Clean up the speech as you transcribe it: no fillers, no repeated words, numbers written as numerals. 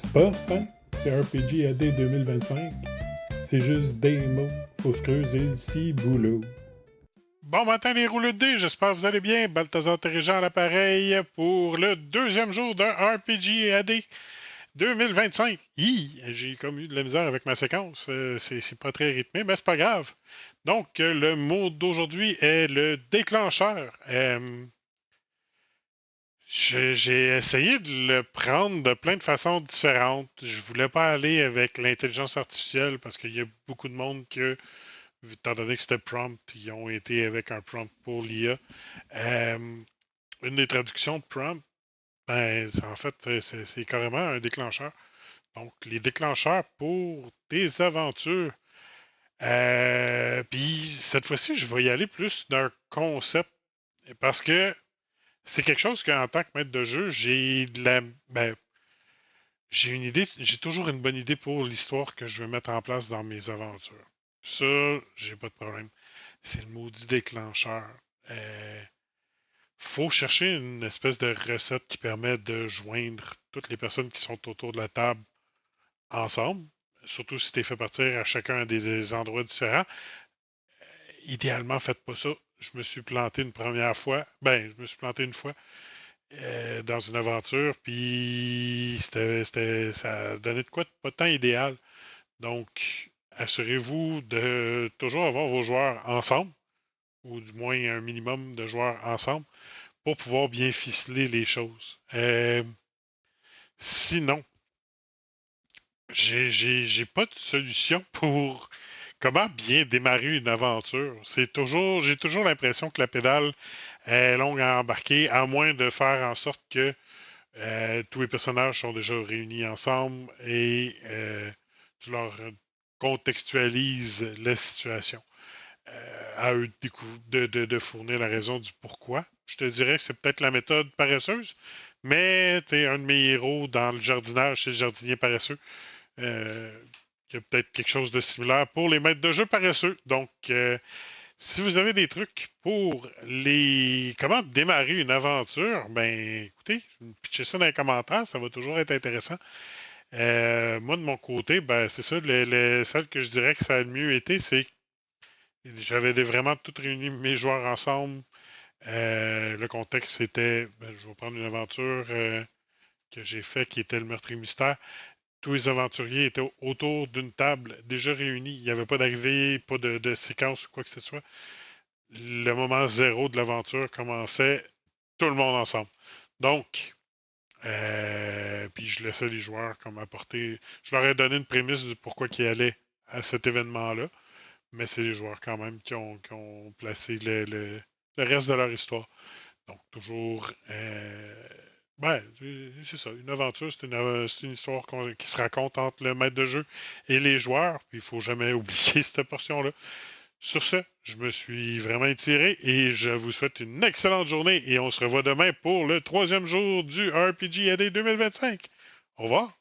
C'est pas simple, c'est RPG AD 2025. C'est juste des mots, faut se creuser le ciboulot. Bon matin les rouleux de dés, j'espère que vous allez bien. Balthazar Térigeant à l'appareil pour le deuxième jour d'un RPG AD 2025. J'ai comme eu de la misère avec ma séquence. C'est pas très rythmé, mais c'est pas grave. Donc, le mot d'aujourd'hui est le déclencheur. J'ai essayé de le prendre de plein de façons différentes. Je voulais pas aller avec l'intelligence artificielle parce qu'il y a beaucoup de monde que, étant donné que c'était prompt, ils ont été avec un prompt pour l'IA. Euh, une des traductions de prompt, ben, en fait, c'est carrément un déclencheur. Donc, les déclencheurs pour des aventures. Puis, cette fois-ci, je vais y aller plus d'un concept parce que c'est quelque chose qu'en tant que maître de jeu, ben, j'ai une idée, j'ai toujours une bonne idée pour l'histoire que je veux mettre en place dans mes aventures. Ça, j'ai pas de problème. C'est le maudit déclencheur. Euh, Faut chercher une espèce de recette qui permet de joindre toutes les personnes qui sont autour de la table ensemble, surtout si tu es fait partir à chacun des endroits différents. Idéalement, faites pas ça. Je me suis planté une première fois. Ben, je me suis planté une fois dans une aventure, puis ça donnait de quoi de pas tant idéal. Donc, assurez-vous de toujours avoir vos joueurs ensemble, ou du moins un minimum de joueurs ensemble, pour pouvoir bien ficeler les choses. Sinon, j'ai pas de solution pour comment bien démarrer une aventure. J'ai toujours l'impression que la pédale est longue à embarquer, à moins de faire en sorte que tous les personnages sont déjà réunis ensemble et tu leur contextualises la situation. À eux de fournir la raison du pourquoi. Je te dirais que c'est peut-être la méthode paresseuse, mais tu sais, un de mes héros dans le jardinage, c'est le jardinier paresseux. Euh, il y a peut-être quelque chose de similaire pour les maîtres de jeu paresseux. Donc, si vous avez des trucs pour les comment démarrer une aventure, ben écoutez, pitchez ça dans les commentaires, ça va toujours être intéressant. Moi, de mon côté, ben c'est ça, celle que je dirais que ça a le mieux été, c'est j'avais vraiment tout réuni mes joueurs ensemble. Le contexte, c'était, ben, je vais prendre une aventure que j'ai faite qui était le meurtrier mystère. Tous les aventuriers étaient autour d'une table déjà réunis. Il n'y avait pas d'arrivée, pas de séquence ou quoi que ce soit. Le moment zéro de l'aventure commençait tout le monde ensemble. Donc, puis je laissais les joueurs comme apporter. Je leur ai donné une prémisse de pourquoi ils allaient à cet événement-là. Mais c'est les joueurs quand même qui ont placé le reste de leur histoire. Donc, toujours. Ben, c'est ça. Une aventure, c'est une histoire qui se raconte entre le maître de jeu et les joueurs. Puis, il ne faut jamais oublier cette portion-là. Sur ce, je me suis vraiment étiré et je vous souhaite une excellente journée. Et on se revoit demain pour le troisième jour du RPG AD 2025. Au revoir.